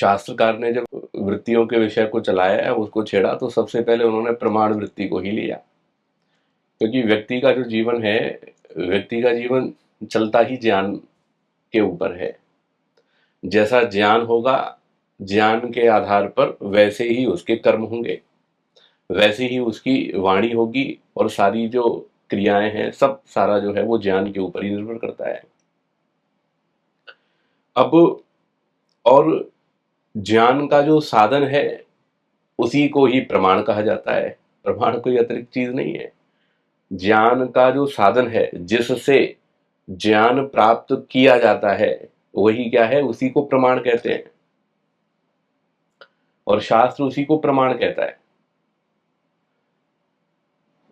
शास्त्रकार ने जब वृत्तियों के विषय को चलाया है, उसको छेड़ा, तो सबसे पहले उन्होंने प्रमाण वृत्ति को ही लिया, क्योंकि व्यक्ति का जो जीवन है, व्यक्ति का जीवन चलता ही ज्ञान के ऊपर है। जैसा ज्ञान होगा, ज्ञान के आधार पर वैसे ही उसके कर्म होंगे, वैसे ही उसकी वाणी होगी, और सारी जो क्रियाएं हैं, सब सारा जो है वो ज्ञान के ऊपर ही निर्भर करता है। अब और ज्ञान का जो साधन है, उसी को ही प्रमाण कहा जाता है। प्रमाण कोई अतिरिक्त चीज नहीं है। ज्ञान का जो साधन है, जिससे ज्ञान प्राप्त किया जाता है, वही क्या है, उसी को प्रमाण कहते हैं। और शास्त्र उसी को प्रमाण कहता है।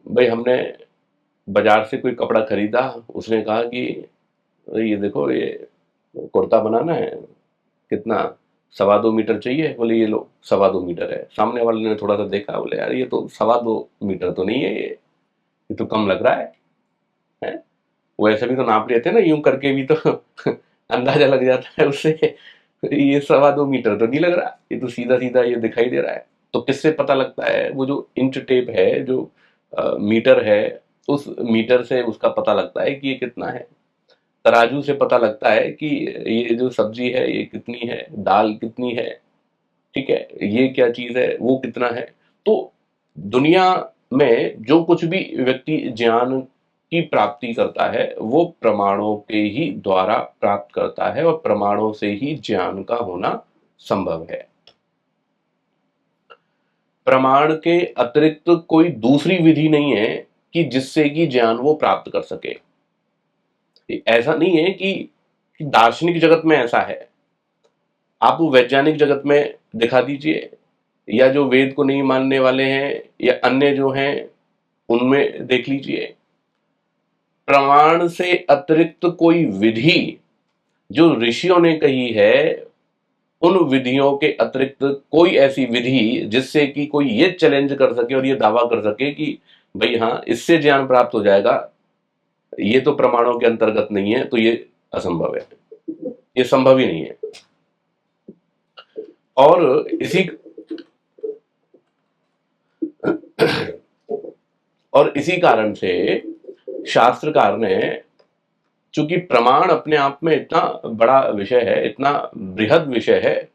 भाई, हमने बाजार से कोई कपड़ा खरीदा, उसने कहा कि ये देखो, ये कुर्ता बनाना है, कितना, 2.25 मीटर चाहिए। बोले ये लो, 2.25 मीटर है। सामने वाले ने थोड़ा सा देखा, बोले यार ये तो 2.25 मीटर तो नहीं है, ये तो कम लग रहा है? वो ऐसे भी तो नाप लेते हैं ना, यूं करके भी तो अंदाजा लग जाता है उससे। ये 2.25 मीटर तो नहीं लग रहा, ये तो सीधा सीधा ये दिखाई दे रहा है। तो किससे पता लगता है? वो जो इंच टेप है, जो मीटर है, उस मीटर से उसका पता लगता है कि ये कितना है। तराजू से पता लगता है कि ये जो सब्जी है ये कितनी है, दाल कितनी है, ठीक है, ये क्या चीज है, वो कितना है। तो दुनिया में जो कुछ भी व्यक्ति ज्ञान की प्राप्ति करता है, वो प्रमाणों के ही द्वारा प्राप्त करता है, और प्रमाणों से ही ज्ञान का होना संभव है। प्रमाण के अतिरिक्त कोई दूसरी विधि नहीं है कि जिससे कि ज्ञान वो प्राप्त कर सके। ऐसा नहीं है कि दार्शनिक जगत में ऐसा है। आप वैज्ञानिक जगत में दिखा दीजिए, या जो वेद को नहीं मानने वाले हैं या अन्य जो हैं, उनमें देख लीजिए। प्रमाण से अतिरिक्त कोई विधि जो ऋषियों ने कही है, उन विधियों के अतिरिक्त कोई ऐसी विधि जिससे कि कोई ये चैलेंज कर सके और ये दावा कर सके कि भाई हाँ, इससे ज्ञान प्राप्त हो जाएगा, ये तो प्रमाणों के अंतर्गत नहीं है, तो ये असंभव है, ये संभव ही नहीं है। और इसी कारण से शास्त्रकार ने, चूंकि प्रमाण अपने आप में इतना बड़ा विषय है, इतना बृहद विषय है,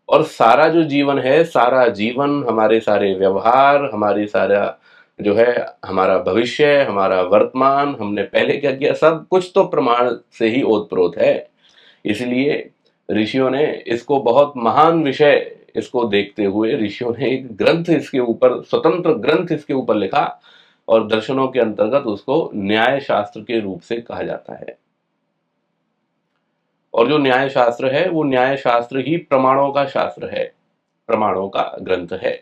और सारा जो जीवन है, सारा जीवन, हमारे सारे व्यवहार, हमारी सारा जो है, हमारा भविष्य, हमारा वर्तमान, हमने पहले क्या किया, सब कुछ तो प्रमाण से ही ओतप्रोत है। इसलिए ऋषियों ने इसको बहुत महान विषय, इसको देखते हुए ऋषियों ने एक ग्रंथ इसके ऊपर, स्वतंत्र ग्रंथ इसके ऊपर लिखा, और दर्शनों के अंतर्गत उसको न्याय शास्त्र के रूप से कहा जाता है। और जो न्याय शास्त्र है, वो न्याय शास्त्र ही प्रमाणों का शास्त्र है, प्रमाणों का ग्रंथ है।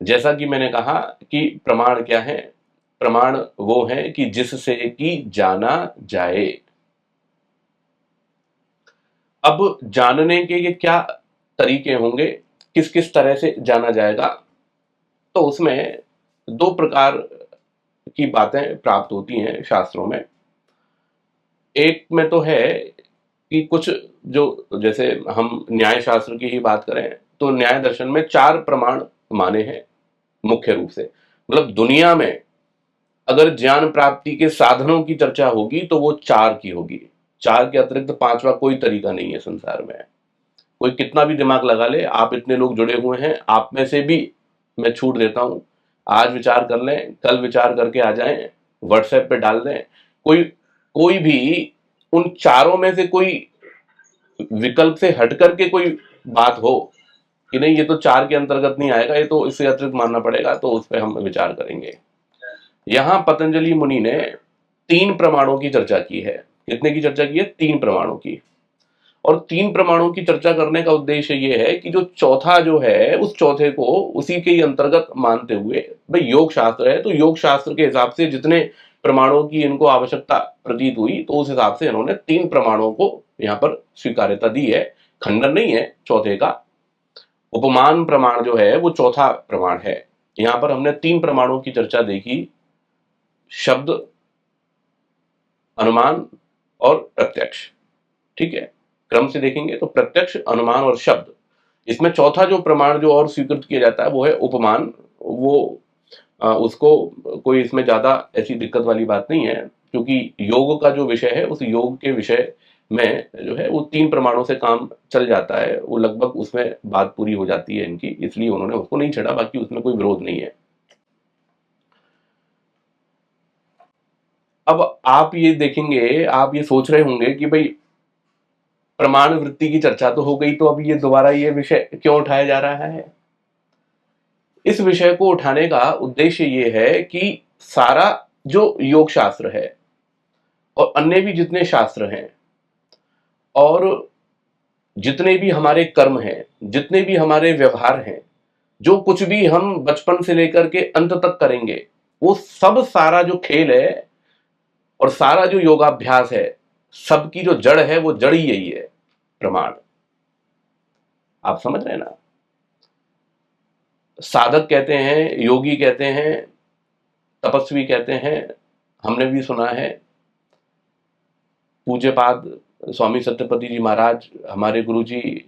जैसा कि मैंने कहा कि प्रमाण क्या है? प्रमाण वो है कि जिससे कि जाना जाए। अब जानने के ये क्या तरीके होंगे, किस किस तरह से जाना जाएगा? तो उसमें दो प्रकार की बातें प्राप्त होती हैं शास्त्रों में। एक में तो है कि कुछ जो, जैसे हम न्याय शास्त्र की ही बात करें, तो न्याय दर्शन में 4 प्रमाण माने हैं मुख्य रूप से। मतलब दुनिया में अगर ज्ञान प्राप्ति के साधनों की चर्चा होगी तो वो 4 की होगी। 4 के अतिरिक्त 5वां कोई तरीका नहीं है संसार में। कोई कितना भी दिमाग लगा ले, आप इतने लोग जुड़े हुए हैं, आप में से भी मैं छूट देता हूं, आज विचार कर लें, कल विचार करके आ जाएं, व्हाट्सएप पे डाल दें, कोई कोई भी उन चारों में से कोई विकल्प से हट करके कोई बात हो कि नहीं, ये तो 4 के अंतर्गत नहीं आएगा, ये तो इससे अतिरिक्त मानना पड़ेगा, तो उस पर हम विचार करेंगे। यहां पतंजलि मुनि ने 3 प्रमाणों की चर्चा की है। कितने की चर्चा की है? 3 प्रमाणों की। और 3 प्रमाणों की चर्चा करने का उद्देश्य यह है कि जो चौथा जो है, उस चौथे को उसी के ही अंतर्गत मानते हुए, भाई योग शास्त्र है, तो योग शास्त्र के हिसाब से जितने प्रमाणों की इनको आवश्यकता प्रतीत हुई, तो उस हिसाब से इन्होंने 3 प्रमाणों को यहां पर स्वीकार्यता दी है। खंडन नहीं है चौथे का। उपमान प्रमाण जो है वो चौथा प्रमाण है। यहां पर हमने 3 प्रमाणों की चर्चा देखी: शब्द, अनुमान और प्रत्यक्ष। ठीक है। क्रम से देखेंगे तो प्रत्यक्ष, अनुमान और शब्द, इसमें चौथा जो प्रमाण जो और स्वीकृत किया जाता है वो है उपमान। वो उसको कोई इसमें ज्यादा ऐसी दिक्कत वाली बात नहीं है, क्योंकि योग का जो विषय है उस योग के विषय में जो है वो 3 प्रमाणों से काम चल जाता है, वो लगभग उसमें बात पूरी हो जाती है इनकी, इसलिए उन्होंने उसको नहीं छेड़ा, बाकी उसमें कोई विरोध नहीं है। अब आप ये देखेंगे, आप ये सोच रहे होंगे कि भाई प्रमाण वृत्ति की चर्चा तो हो गई, तो अब ये दोबारा ये विषय क्यों उठाया जा रहा है? इस विषय को उठाने का उद्देश्य ये है कि सारा जो योग शास्त्र है और अन्य भी जितने शास्त्र हैं और जितने भी हमारे कर्म हैं, जितने भी हमारे व्यवहार हैं, जो कुछ भी हम बचपन से लेकर के अंत तक करेंगे, वो सब सारा जो खेल है और सारा जो योगाभ्यास है, सबकी जो जड़ है वो जड़ ही यही है, प्रमाण। आप समझ रहे हैं ना? साधक कहते हैं, योगी कहते हैं, तपस्वी कहते हैं, हमने भी सुना है पूज्यपाद स्वामी सत्यपति जी महाराज, हमारे गुरु जी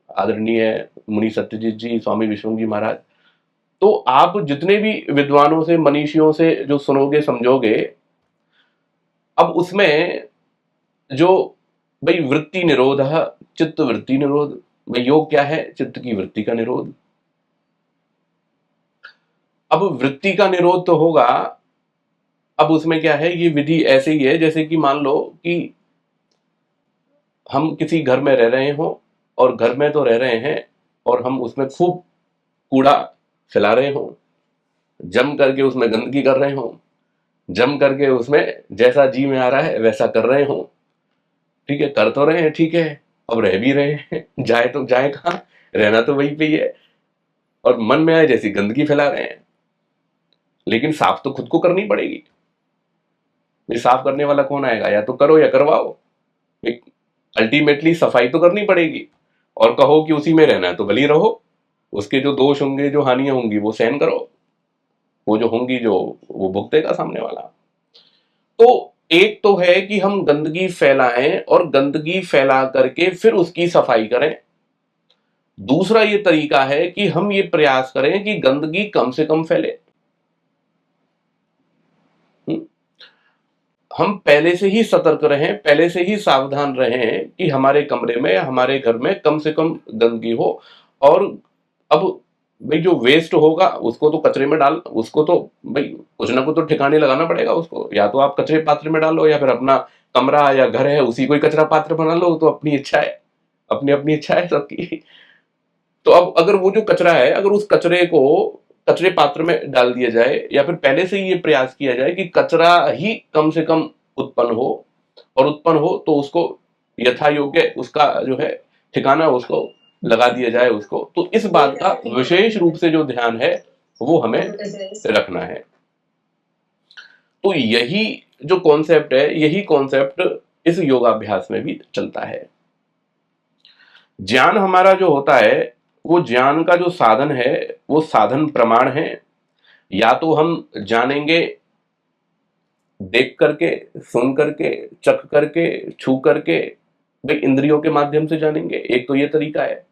आदरणीय मुनि सत्यजीत जी, स्वामी विष्णु जी महाराज, तो आप जितने भी विद्वानों से, मनीषियों से जो सुनोगे समझोगे, अब उसमें जो भाई वृत्ति निरोध, चित्त वृत्ति निरोध, भाई योग क्या है? चित्त की वृत्ति का निरोध। अब वृत्ति का निरोध तो होगा, अब उसमें क्या है, ये विधि ऐसे ही है जैसे कि मान लो कि हम किसी घर में रह रहे हो और घर में तो रह रहे हैं और हम उसमें खूब कूड़ा फैला रहे हो, जम करके उसमें गंदगी कर रहे हो, जम करके उसमें जैसा जी में आ रहा है वैसा कर रहे हो, ठीक है, कर तो रहे हैं, ठीक है, अब रह भी रहे हैं, जाए तो जाए कहाँ, रहना तो वहीं पे ही है, और मन में आए जैसी गंदगी फैला रहे हैं। लेकिन साफ तो खुद को करनी पड़ेगी। ये साफ करने वाला कौन आएगा? या तो करो या करवाओ, अल्टीमेटली सफाई तो करनी पड़ेगी। और कहो कि उसी में रहना है तो भली रहो, उसके जो दोष होंगे, जो हानियां होंगी वो सहन करो, वो जो होंगी जो वो भुगतेगा सामने वाला। तो एक तो है कि हम गंदगी फैलाएं और गंदगी फैला करके फिर उसकी सफाई करें। दूसरा ये तरीका है कि हम ये प्रयास करें कि गंदगी कम से कम फैले। हम्म? हम पहले से ही सतर्क रहें, पहले से ही सावधान रहें कि हमारे कमरे में, हमारे घर में कम से कम गंदगी हो। और अब भाई जो वेस्ट होगा उसको तो कचरे में डाल, उसको तो भाई कुछ ना कुछ तो ठिकाने लगाना पड़ेगा उसको, या तो आप कचरे पात्र में डालो या फिर अपना कमरा या घर है उसी को ही कचरा पात्र बना लो, तो अपनी इच्छा है, अपनी अपनी इच्छा है सबकी। तो अब अगर वो जो कचरा है, अगर उस कचरे को कचरे पात्र में डाल दिया जाए, या फिर पहले से ही ये प्रयास किया जाए कि कचरा ही कम से कम उत्पन्न हो, और उत्पन्न हो तो उसको यथा योग्य उसका जो है ठिकाना उसको लगा दिया जाए उसको, तो इस बात का विशेष रूप से जो ध्यान है वो हमें रखना है। तो यही जो कॉन्सेप्ट है, यही कॉन्सेप्ट इस योगाभ्यास में भी चलता है। ज्ञान हमारा जो होता है, वो ज्ञान का जो साधन है वो साधन प्रमाण है। या तो हम जानेंगे देख करके, सुन करके, चख करके, छू करके, भाई इंद्रियों के माध्यम से जानेंगे, एक तो ये तरीका है।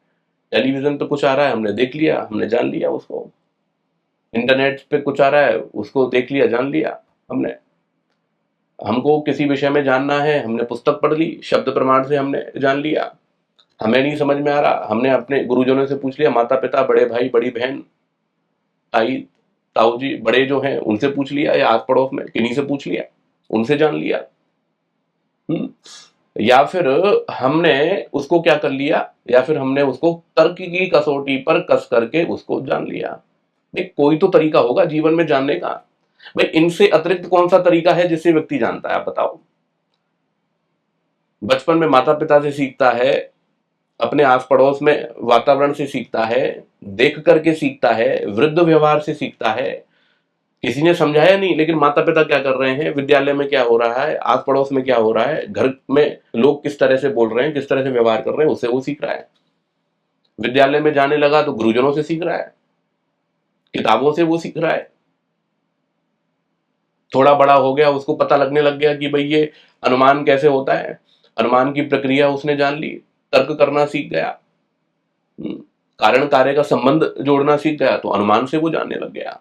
टेलीविजन पे कुछ आ रहा है, हमने देख लिया, हमने जान लिया उसको। इंटरनेट पे कुछ आ रहा है, उसको देख लिया, जान लिया हमने। हमको किसी विषय में जानना है, हमने पुस्तक पढ़ ली, शब्द प्रमाण से हमने जान लिया। हमें नहीं समझ में आ रहा, हमने अपने गुरुजनों से पूछ लिया, माता पिता, बड़े भाई, बड़ी बहन, ताई, ताऊ जी, बड़े जो हैं उनसे पूछ लिया, या आस पड़ोस में किन्हीं से पूछ लिया, उनसे जान लिया। या फिर हमने उसको क्या कर लिया, या फिर हमने उसको तर्क की कसौटी पर कस करके उसको जान लिया। भाई कोई तो तरीका होगा जीवन में जानने का। भाई इनसे अतिरिक्त कौन सा तरीका है जिससे व्यक्ति जानता है? आप बताओ। बचपन में माता पिता से सीखता है, अपने आस पड़ोस में वातावरण से सीखता है, देख करके सीखता है, वृद्ध व्यवहार से सीखता है। किसी ने समझाया नहीं, लेकिन माता पिता क्या कर रहे हैं, विद्यालय में क्या हो रहा है, आस पड़ोस में क्या हो रहा है, घर में लोग किस तरह से बोल रहे हैं, किस तरह से व्यवहार कर रहे हैं, उससे वो सीख रहा है। विद्यालय में जाने लगा तो गुरुजनों से सीख रहा है, किताबों से वो सीख रहा है। थोड़ा बड़ा हो गया, उसको पता लगने लग गया कि भाई ये अनुमान कैसे होता है, अनुमान की प्रक्रिया उसने जान ली, तर्क करना सीख गया, कारण कार्य का संबंध जोड़ना सीख गया, तो अनुमान से वो जानने लग गया।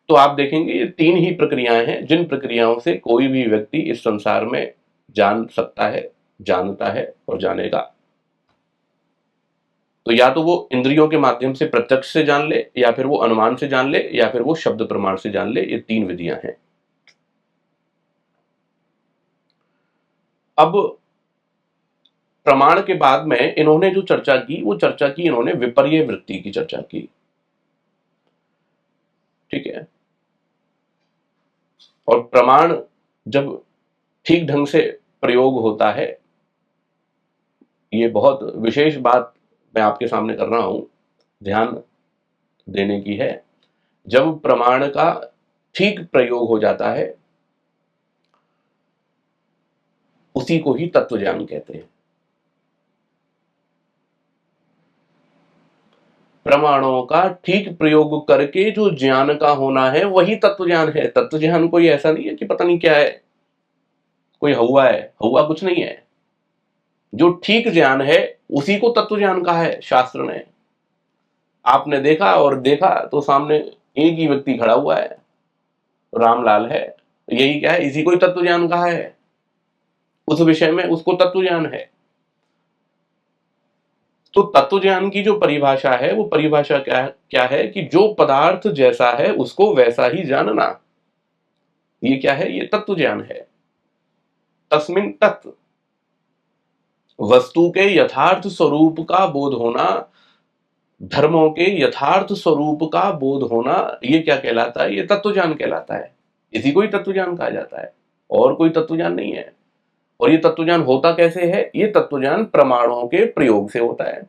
तो आप देखेंगे ये 3 ही प्रक्रियाएं हैं जिन प्रक्रियाओं से कोई भी व्यक्ति इस संसार में जान सकता है, जानता है और जानेगा। तो या तो वो इंद्रियों के माध्यम से प्रत्यक्ष से जान ले, या फिर वो अनुमान से जान ले, या फिर वो शब्द प्रमाण से जान ले। ये 3 विधियां हैं। अब प्रमाण के बाद में इन्होंने जो चर्चा की, वो चर्चा की इन्होंने विपर्य वृत्ति की चर्चा की। ठीक है। और प्रमाण जब ठीक ढंग से प्रयोग होता है, ये बहुत विशेष बात मैं आपके सामने कर रहा हूं, ध्यान देने की है। जब प्रमाण का ठीक प्रयोग हो जाता है, उसी को ही तत्व ज्ञान कहते हैं। प्रमाणों का ठीक प्रयोग करके जो ज्ञान का होना है, वही तत्व ज्ञान है। तत्व ज्ञान कोई ऐसा नहीं है कि पता नहीं क्या है, कोई हवा है। हवा कुछ नहीं है। जो ठीक ज्ञान है उसी को तत्व ज्ञान कहा है शास्त्र ने। आपने देखा और देखा तो सामने एक ही व्यक्ति खड़ा हुआ है, रामलाल है। यही क्या है, इसी को ही तत्व ज्ञान कहा है। उस विषय में उसको तत्व ज्ञान है। तो तत्व ज्ञान की जो परिभाषा है, वो परिभाषा क्या है कि जो पदार्थ जैसा है उसको वैसा ही जानना। ये क्या है, ये तत्व ज्ञान है। तस्मिन तत्व, वस्तु के यथार्थ स्वरूप का बोध होना, धर्मों के यथार्थ स्वरूप का बोध होना, ये क्या कहलाता है, ये तत्व ज्ञान कहलाता है। इसी को ही तत्व ज्ञान कहा जाता है, और कोई तत्व ज्ञान नहीं है। और ये तत्व ज्ञान होता कैसे है, ये तत्व ज्ञान प्रमाणों के प्रयोग से होता है।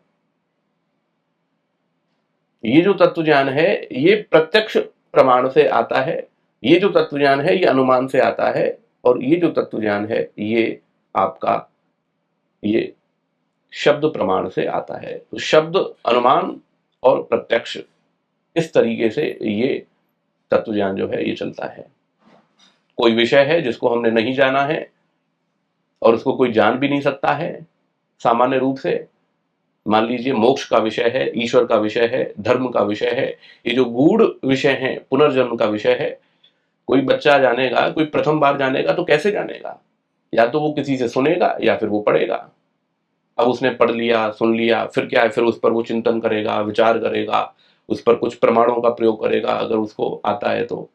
ये जो तत्व ज्ञान है ये प्रत्यक्ष प्रमाण से आता है, ये जो तत्व ज्ञान है ये अनुमान से आता है, और ये जो तत्व ज्ञान है ये आपका ये शब्द प्रमाण से आता है। तो शब्द, अनुमान और प्रत्यक्ष, इस तरीके से ये तत्व ज्ञान जो है ये चलता है। कोई विषय है जिसको हमने नहीं जाना है और उसको कोई जान भी नहीं सकता है सामान्य रूप से। मान लीजिए मोक्ष का विषय है, ईश्वर का विषय है, धर्म का विषय है, ये जो गूढ़ विषय है, पुनर्जन्म का विषय है, कोई बच्चा जानेगा, कोई प्रथम बार जानेगा तो कैसे जानेगा? या तो वो किसी से सुनेगा या फिर वो पढ़ेगा। अब उसने पढ़ लिया, सुन लिया, फिर क्या है, फिर उस पर वो चिंतन करेगा, विचार करेगा, उस पर कुछ प्रमाणों का प्रयोग करेगा। अगर उसको आता है तो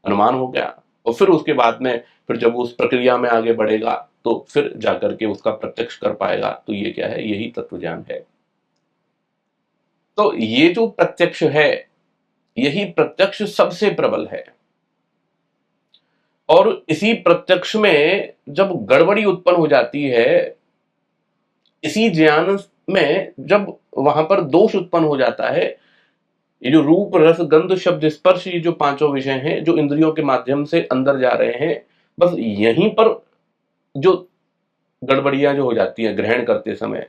अनुमान हो गया, और फिर उसके बाद में फिर जब उस प्रक्रिया में आगे बढ़ेगा तो फिर जाकर के उसका प्रत्यक्ष कर पाएगा। तो ये क्या है, यही तत्व ज्ञान है। तो ये जो प्रत्यक्ष है, यही प्रत्यक्ष सबसे प्रबल है। और इसी प्रत्यक्ष में जब गड़बड़ी उत्पन्न हो जाती है, इसी ज्ञान में जब वहां पर दोष उत्पन्न हो जाता है, ये जो रूप रस गंध शब्द स्पर्श, ये जो पांचों विषय हैं जो इंद्रियों के माध्यम से अंदर जा रहे हैं, बस यहीं पर जो गड़बड़ियां जो हो जाती है ग्रहण करते समय,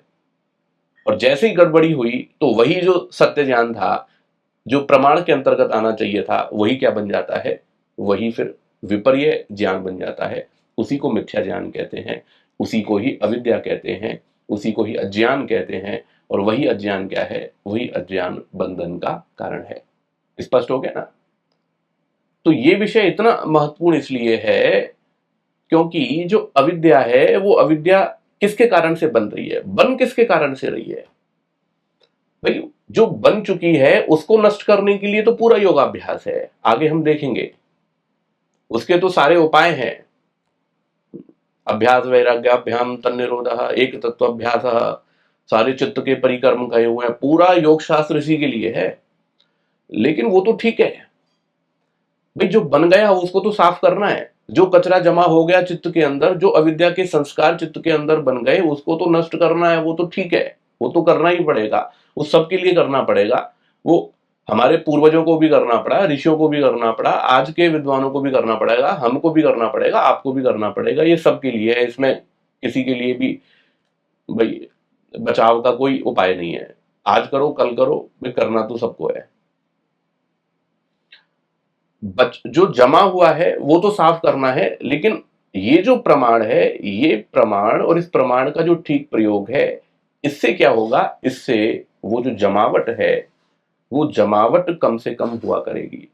और जैसे ही गड़बड़ी हुई तो वही जो सत्य ज्ञान था, जो प्रमाण के अंतर्गत आना चाहिए था, वही क्या बन जाता है, वही फिर विपर्य ज्ञान बन जाता है। उसी को मिथ्या ज्ञान कहते हैं, उसी को ही अविद्या कहते हैं, उसी को ही अज्ञान कहते हैं। और वही अज्ञान क्या है, वही अज्ञान बंधन का कारण है। स्पष्ट हो गया ना? तो ये विषय इतना महत्वपूर्ण इसलिए है क्योंकि जो अविद्या है, वो अविद्या किसके कारण से बन रही है, बन किसके कारण से रही है? भाई जो बन चुकी है उसको नष्ट करने के लिए तो पूरा योगाभ्यास है, आगे हम देखेंगे। उसके तो सारे उपाय हैं। अभ्यास वैराग्याभ्याम तन्निरोधः एक तत्वाभ्यास, सारे चित्त के परिकर्म कहे हुए हैं, पूरा योग शास्त्र इसी के लिए है। लेकिन वो तो ठीक है भाई, जो बन गया उसको तो साफ करना है। जो कचरा जमा हो गया चित्त के अंदर, जो अविद्या के संस्कार चित्त के अंदर बन गए, उसको तो नष्ट करना है। वो तो ठीक है, वो तो करना ही पड़ेगा, उस सबके लिए करना पड़ेगा। वो हमारे पूर्वजों को भी करना पड़ा, ऋषियों को भी करना पड़ा, आज के विद्वानों को भी करना पड़ेगा, हमको भी करना पड़ेगा, आपको भी करना पड़ेगा। ये सबके लिए है, इसमें किसी के लिए भी भाई बचाव का कोई उपाय नहीं है। आज करो कल करो, भाई करना तो सबको है। जो जमा हुआ है वो तो साफ करना है, लेकिन ये जो प्रमाण है, ये प्रमाण और इस प्रमाण का जो ठीक प्रयोग है, इससे क्या होगा, इससे वो जो जमावट है, वो जमावट कम से कम हुआ करेगी,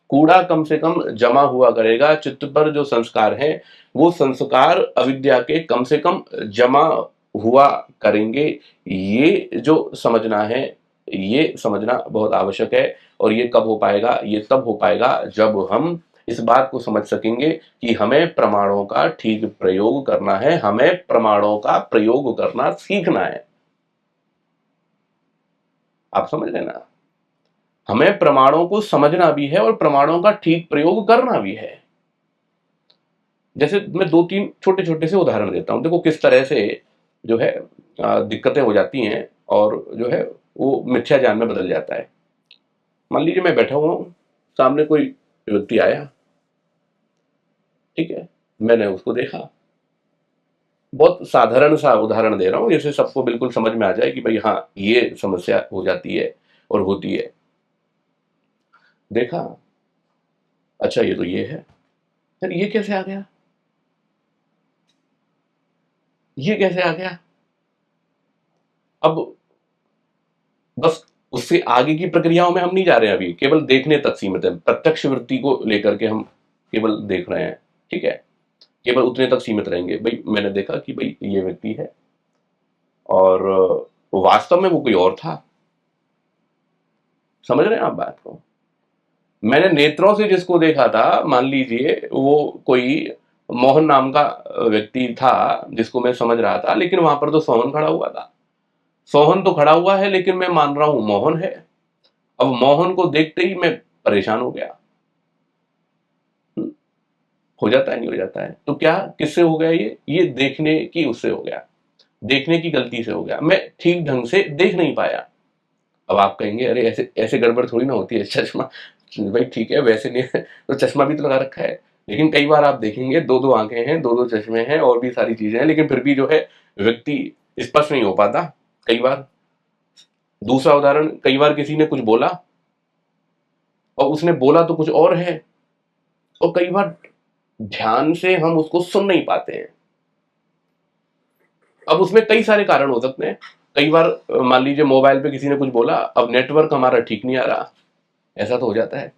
कूड़ा कम से कम जमा हुआ करेगा। चित्त पर जो संस्कार हैं, वो संस्कार अविद्या के कम से कम जमा हुआ करेंगे। ये जो समझना है, ये समझना बहुत आवश्यक है। और ये कब हो पाएगा? ये तब हो पाएगा जब हम इस बात को समझ सकेंगे कि हमें प्रमाणों का ठीक प्रयोग करना है, हमें प्रमाणों का प्रयोग करना सीखना है। आप समझ रहे ना? हमें प्रमाणों को समझना भी है और प्रमाणों का ठीक प्रयोग करना भी है। जैसे मैं 2-3 छोटे-छोटे से उदाहरण देता हूँ। देखो किस तरह से जो है दिक्कतें हो जाती हैं और जो है वो मिथ्या ज्ञान में बदल जाता है। मान लीजिए मैं बैठा हुआ हूँ, सामने कोई व्यक्ति आया, ठीक है? मैंने उसको देखा। बहुत साधारण सा उदाहरण दे रहा हूँ, जिससे सबको बिल्कुल समझ में आ जाए कि भई हाँ, ये समस्या हो जाती है और होती है। देखा, अच्छा ये तो ये है। यार ये कैसे आ गया? ये कैसे आ गया? अब बस उससे आगे की प्रक्रियाओं में हम नहीं जा रहे हैं अभी, केवल देखने तक सीमित है। प्रत्यक्ष वृत्ति को लेकर के हम केवल देख रहे हैं, ठीक है? केवल उतने तक सीमित रहेंगे। भई मैंने देखा कि भई ये व्यक्ति है और वास्तव में वो कोई और था। समझ रहे हैं आप बात को? मैंने नेत्रों से जिसको देखा था, मान लीजिए वो कोई मोहन नाम का व्यक्ति था, जिसको मैं समझ रहा था, लेकिन वहां पर तो सोहन खड़ा हुआ था। सोहन तो खड़ा हुआ है, लेकिन मैं मान रहा हूं मोहन है। अब मोहन को देखते ही मैं परेशान हो गया। हम्म, हो जाता है, नहीं हो जाता है? तो क्या किससे हो गया? ये देखने की उससे हो गया, देखने की गलती से हो गया। मैं ठीक ढंग से देख नहीं पाया। अब आप कहेंगे अरे ऐसे ऐसे गड़बड़ थोड़ी ना होती है, चश्मा भाई ठीक है, वैसे नहीं है तो चश्मा भी तो लगा रखा है। लेकिन कई बार आप देखेंगे दो दो आंखें हैं, दो दो चश्मे हैं और भी सारी चीजें हैं, लेकिन फिर भी जो है व्यक्ति स्पष्ट नहीं हो पाता कई बार। दूसरा उदाहरण, कई बार किसी ने कुछ बोला और उसने बोला तो कुछ और है, और कई बार ध्यान से हम उसको सुन नहीं पाते हैं। अब उसमें कई सारे कारण हो सकते हैं। कई बार मान लीजिए मोबाइल पे किसी ने कुछ बोला, अब नेटवर्क हमारा ठीक नहीं आ रहा, ऐसा तो हो जाता है।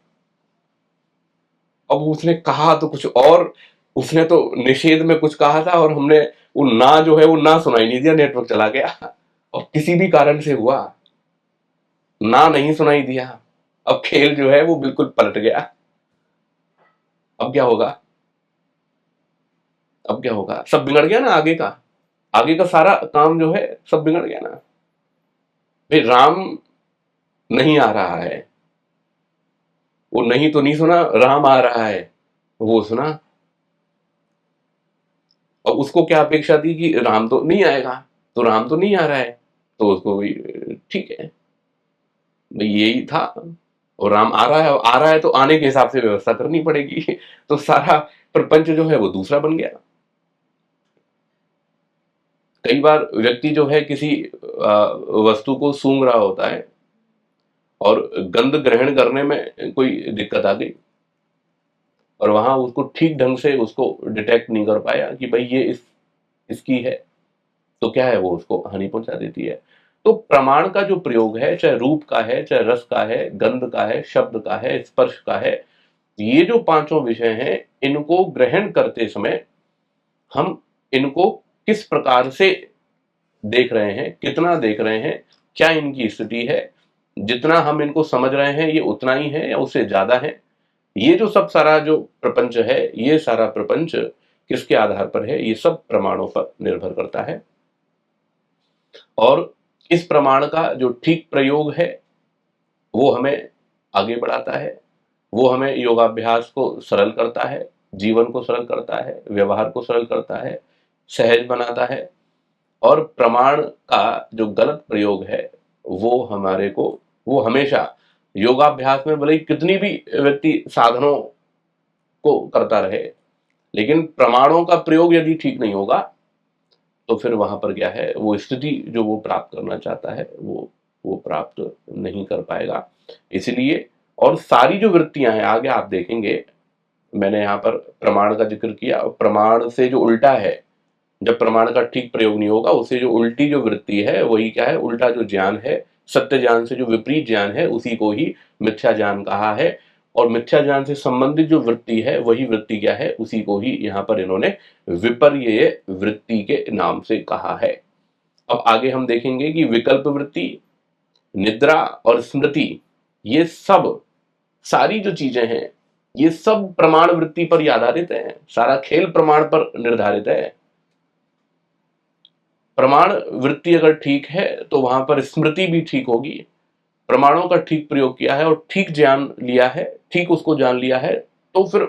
अब उसने कहा तो कुछ और, उसने तो निषेध में कुछ कहा था और हमने वो ना जो है वो ना सुनाई नहीं दिया, नेटवर्क चला गया। और किसी भी कारण से हुआ, ना नहीं सुनाई दिया, अब खेल जो है वो बिल्कुल पलट गया। अब क्या होगा? अब क्या होगा? सब बिगड़ गया ना, आगे का सारा काम जो है सब बिगड़ गया ना। भाई राम नहीं आ रहा है, वो नहीं तो नहीं सुना, राम आ रहा है वो सुना। और उसको क्या अपेक्षा थी कि राम तो नहीं आएगा, तो राम तो नहीं आ रहा है, तो उसको भी ठीक है, भाई यही था। और राम आ रहा है तो आने के हिसाब से व्यवस्था करनी पड़ेगी। तो सारा प्रपंच जो है वो दूसरा बन गया। कई बार व्यक्ति जो है किसी वस्तु को सूंघ रहा होता है और गंध ग्रहण करने में कोई दिक्कत आ गई, और वहां उसको ठीक ढंग से उसको डिटेक्ट नहीं कर पाया कि भाई ये इसकी है, तो क्या है, वो उसको हानि पहुंचा देती है। तो प्रमाण का जो प्रयोग है, चाहे रूप का है, चाहे रस का है, गंध का है, शब्द का है, स्पर्श का है, ये जो पांचों विषय हैं, इनको ग्रहण करते समय हम इनको किस प्रकार से देख रहे हैं, कितना देख रहे हैं, क्या इनकी स्थिति है, जितना हम इनको समझ रहे हैं ये उतना ही है या उससे ज्यादा है, ये जो सब सारा जो प्रपंच है, ये सारा प्रपंच किसके आधार पर है? ये सब प्रमाणों पर निर्भर करता है। और इस प्रमाण का जो ठीक प्रयोग है, वो हमें आगे बढ़ाता है, वो हमें योगाभ्यास को सरल करता है, जीवन को सरल करता है, व्यवहार को सरल करता है, सहज बनाता है। और प्रमाण का जो गलत प्रयोग है, वो हमारे को, वो हमेशा योगाभ्यास में भले ही कितनी भी व्यक्ति साधनों को करता रहे, लेकिन प्रमाणों का प्रयोग यदि ठीक नहीं होगा, तो फिर वहां पर क्या है, वो स्थिति जो वो प्राप्त करना चाहता है वो प्राप्त नहीं कर पाएगा। इसलिए और सारी जो वृत्तियां हैं, आगे आप देखेंगे मैंने यहाँ पर प्रमाण का जिक्र किया, और प्रमाण से जो उल्टा है, जब प्रमाण का ठीक प्रयोग नहीं होगा, उससे जो उल्टी जो वृत्ति है वही क्या है, उल्टा जो ज्ञान है, सत्य ज्ञान से जो विपरीत ज्ञान है उसी को ही मिथ्या ज्ञान कहा है। और मिथ्या ज्ञान से संबंधित जो वृत्ति है वही वृत्ति क्या है, उसी को ही यहाँ पर इन्होंने विपर्यय वृत्ति के नाम से कहा है। अब आगे हम देखेंगे कि विकल्प वृत्ति, निद्रा और स्मृति, ये सब सारी जो चीजें हैं ये सब प्रमाण वृत्ति पर ही आधारित है। सारा खेल प्रमाण पर निर्धारित है। प्रमाण वृत्ति अगर ठीक है तो वहां पर स्मृति भी ठीक होगी। प्रमाणों का ठीक प्रयोग किया है और ठीक ज्ञान लिया है, ठीक उसको जान लिया है, तो फिर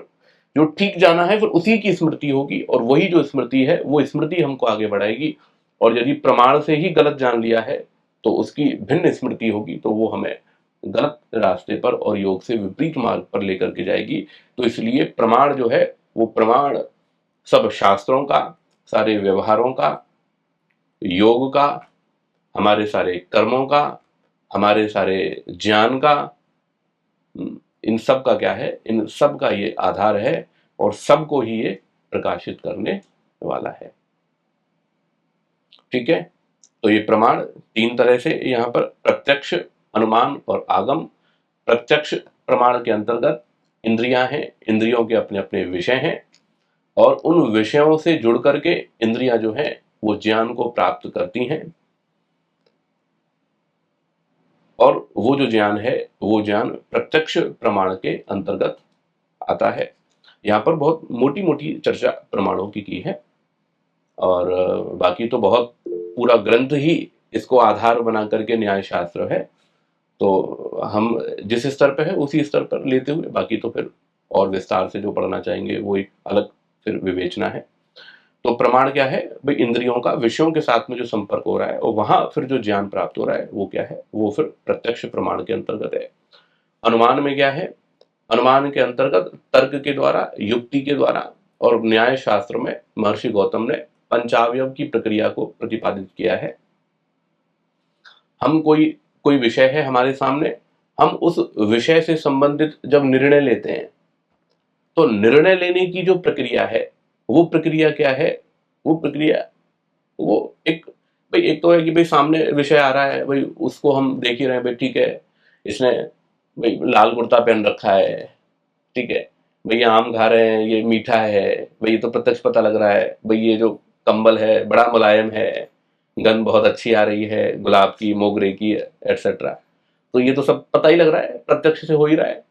जो ठीक जाना है फिर उसी की स्मृति होगी, और वही जो स्मृति है वो स्मृति हमको आगे बढ़ाएगी। और यदि प्रमाण से ही गलत जान लिया है तो उसकी भिन्न स्मृति होगी, तो वो हमें गलत रास्ते पर और योग से विपरीत मार्ग पर लेकर के जाएगी। तो इसलिए प्रमाण जो है वो प्रमाण सब शास्त्रों का, सारे व्यवहारों का, योग का, हमारे सारे कर्मों का, हमारे सारे ज्ञान का, इन सब का क्या है, इन सब का ये आधार है और सबको ही ये प्रकाशित करने वाला है। ठीक है, तो ये प्रमाण तीन तरह से यहाँ पर प्रत्यक्ष, अनुमान और आगम। प्रत्यक्ष प्रमाण के अंतर्गत इंद्रियां हैं, इंद्रियों के अपने अपने विषय हैं, और उन विषयों से जुड़ करके इंद्रियां जो हैं वो ज्ञान को प्राप्त करती हैं, और वो जो ज्ञान है वो ज्ञान प्रत्यक्ष प्रमाण के अंतर्गत आता है। यहाँ पर बहुत मोटी मोटी चर्चा प्रमाणों की है, और बाकी तो बहुत पूरा ग्रंथ ही इसको आधार बना करके न्याय शास्त्र है। तो हम जिस स्तर पर है उसी स्तर पर लेते हुए बाकी तो फिर और विस्तार से जो पढ़ना चाहेंगे वो एक अलग फिर विवेचना है। तो प्रमाण क्या है भाई, इंद्रियों का विषयों के साथ में जो संपर्क हो रहा है और वहां फिर जो ज्ञान प्राप्त हो रहा है वो क्या है, वो फिर प्रत्यक्ष प्रमाण के अंतर्गत है। अनुमान में क्या है, अनुमान के अंतर्गत तर्क के द्वारा, युक्ति के द्वारा, और न्याय शास्त्र में महर्षि गौतम ने पंचावयव की प्रक्रिया को प्रतिपादित किया है। हम कोई कोई विषय है हमारे सामने, हम उस विषय से संबंधित जब निर्णय लेते हैं तो निर्णय लेने की जो प्रक्रिया है वो प्रक्रिया क्या है, वो प्रक्रिया वो एक भाई, एक तो है कि भाई सामने विषय आ रहा है, भाई उसको हम देख ही रहे हैं, भाई ठीक है इसने भाई लाल कुर्ता पहन रखा है, ठीक है भाई ये आम खा रहे हैं, ये मीठा है, भाई ये तो प्रत्यक्ष पता लग रहा है, भाई ये जो कंबल है बड़ा मुलायम है, गंध बहुत अच्छी आ रही है गुलाब की, मोगरे की, एटसेट्रा। तो ये तो सब पता ही लग रहा है, प्रत्यक्ष से हो ही रहा है,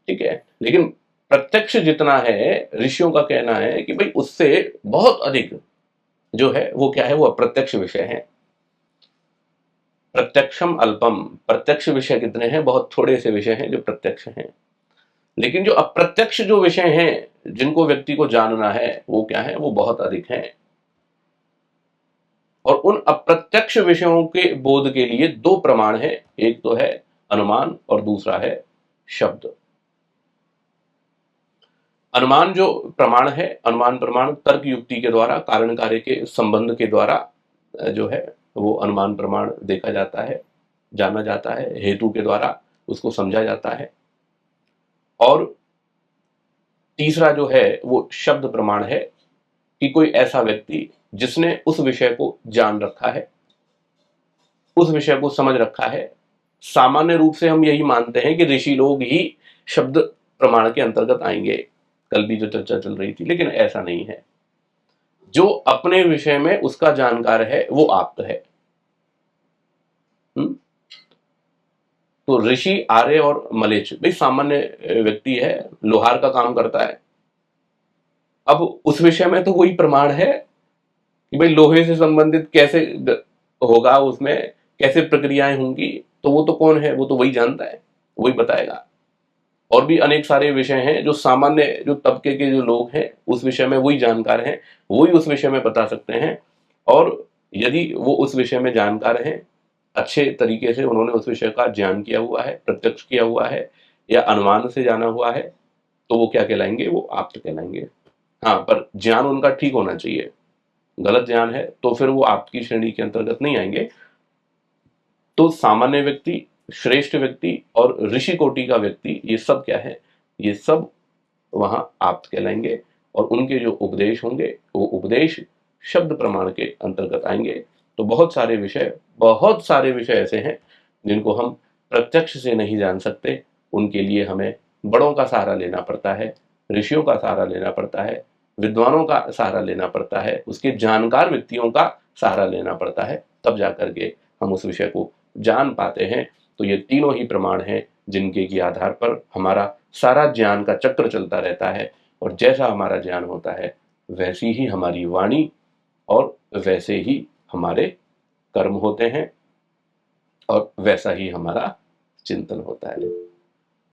ठीक है। लेकिन प्रत्यक्ष जितना है, ऋषियों का कहना है कि भाई उससे बहुत अधिक जो है वो क्या है, वो अप्रत्यक्ष विषय है। प्रत्यक्षम अल्पम, प्रत्यक्ष विषय कितने हैं, बहुत थोड़े से विषय हैं जो प्रत्यक्ष हैं। लेकिन जो अप्रत्यक्ष जो विषय हैं जिनको व्यक्ति को जानना है वो क्या है, वो बहुत अधिक हैं। और उन अप्रत्यक्ष विषयों के बोध के लिए दो प्रमाण हैं, एक तो है अनुमान और दूसरा है शब्द। अनुमान जो प्रमाण है, अनुमान प्रमाण तर्क युक्ति के द्वारा, कारण कार्य के संबंध के द्वारा जो है वो अनुमान प्रमाण देखा जाता है, जाना जाता है, हेतु के द्वारा उसको समझा जाता है। और तीसरा जो है वो शब्द प्रमाण है कि कोई ऐसा व्यक्ति जिसने उस विषय को जान रखा है, उस विषय को समझ रखा है। सामान्य रूप से हम यही मानते हैं कि ऋषि लोग ही शब्द प्रमाण के अंतर्गत आएंगे, कल भी जो चर्चा चल रही थी, लेकिन ऐसा नहीं है। जो अपने विषय में उसका जानकार है वो आप्त है। तो ऋषि, आर्य और मलेच्छ, भाई सामान्य व्यक्ति है, लोहार का काम करता है, अब उस विषय में तो वही प्रमाण है कि भाई लोहे से संबंधित कैसे होगा, उसमें कैसे प्रक्रियाएं होंगी, तो वो तो कौन है, वो तो वही जानता है, वही बताएगा। और भी अनेक सारे विषय हैं जो सामान्य जो तबके के जो लोग हैं उस विषय में वही जानकार हैं, वही उस विषय में बता सकते हैं। और यदि वो उस विषय में जानकार हैं, अच्छे तरीके से उन्होंने उस विषय का ज्ञान किया हुआ है, प्रत्यक्ष किया हुआ है या अनुमान से जाना हुआ है, तो वो क्या कहलाएंगे, वो आप्त कहलाएंगे। हाँ, पर ज्ञान उनका ठीक होना चाहिए। गलत ज्ञान है तो फिर वो आपकी श्रेणी के अंतर्गत नहीं आएंगे। तो सामान्य व्यक्ति, श्रेष्ठ व्यक्ति और ऋषि कोटि का व्यक्ति, ये सब क्या है, ये सब वहां आप्त कहलाएंगे। और उनके जो उपदेश होंगे वो उपदेश शब्द प्रमाण के अंतर्गत आएंगे। तो बहुत सारे विषय ऐसे हैं जिनको हम प्रत्यक्ष से नहीं जान सकते। उनके लिए हमें बड़ों का सहारा लेना पड़ता है, ऋषियों का सहारा लेना पड़ता है, विद्वानों का सहारा लेना पड़ता है, उसके जानकार व्यक्तियों का सहारा लेना पड़ता है, तब जाकर के हम उस विषय को जान पाते हैं। तो ये तीनों ही प्रमाण हैं जिनके के आधार पर हमारा सारा ज्ञान का चक्र चलता रहता है। और जैसा हमारा ज्ञान होता है वैसी ही हमारी वाणी और वैसे ही हमारे कर्म होते हैं और वैसा ही हमारा चिंतन होता है।